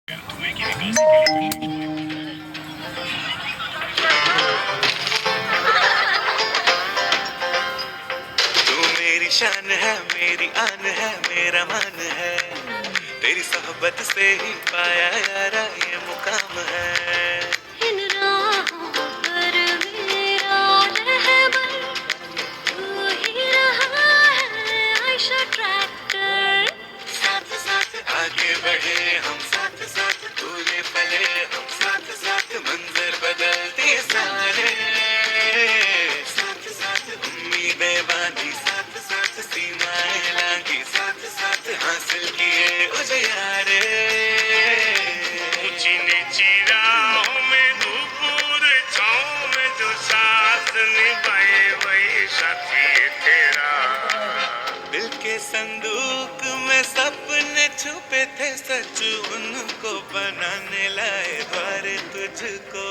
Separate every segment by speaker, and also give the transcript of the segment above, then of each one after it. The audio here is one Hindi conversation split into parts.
Speaker 1: तू मेरी शान है, मेरी आन है, मेरा मान है। तेरी सोहबत से ही पाया यारा ये मुकाम है।
Speaker 2: इन राहों पर मेरा रहबर तू ही रहा है आयशा ट्रैक्टर।
Speaker 1: साथ साथ आगे बढ़े हम, साथ साथ फूले फले हम, साथ साथ मंजर बदलते सारे। साथ साथ उम्मीदें बांधी, साथ साथ सीमाएं लांघी, साथ साथ हासिल किए उजियारे।
Speaker 3: ऊंची नीची राहों में धूप छाँव में जो साथ निभाए वही साथी तेरा।
Speaker 1: दिल के संदूक में सपने छुपे थे, सच उनको बनाने लाए द्वार तुझको।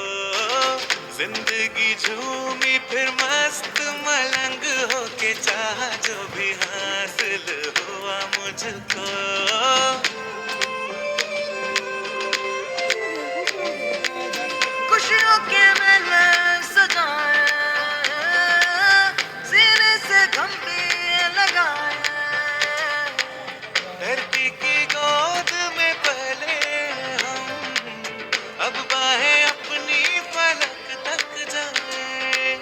Speaker 1: जिंदगी झूमी फिर मस्त मलंग होके चाहा जो भी हासिल हुआ मुझको।
Speaker 4: खुशियों के मेले सजाए, सीने से गम भी लगाए।
Speaker 1: धरती की गोद में पले हम, अब बाहें अपनी फलक तक जाए।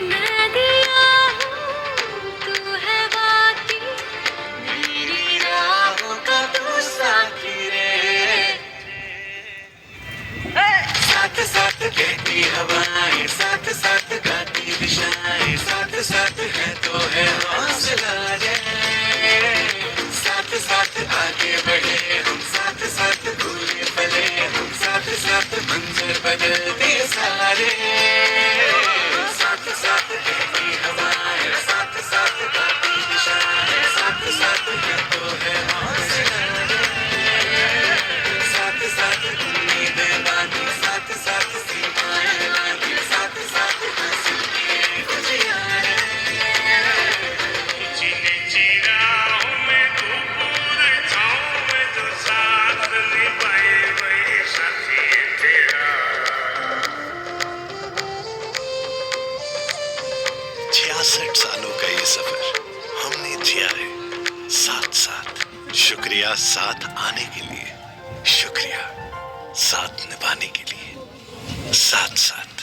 Speaker 2: मैं दिया हूँ तू है बाकी मेरी राहों का तू साथी रे।
Speaker 1: साथ साथ कहती हवाएं, साथ साथ गाती दिशाएं, साथ साथ है तो है हौसला रे। साथ साथ आगे बढ़े हम, साथ साथ फूले फले हम, साथ साथ मंजर बदलते सारे। साथ साथ कहती हवाएं, साथ साथ गाती दिशाएं, साथ साथ है तो है हौसला रे। साथ साथ उम्मीदें बांधी, साथ साथ सीमाएं लांघी, साथ साथ हासिल किए उजियारे।
Speaker 3: ऊंची नीची राहों में धूप छाँव में जो साथ निभाए वही साथी तेरा।
Speaker 5: 66 सालों का ये सफर हमने जिया है साथ साथ। शुक्रिया साथ आने के लिए, शुक्रिया साथ निभाने के लिए, साथ साथ।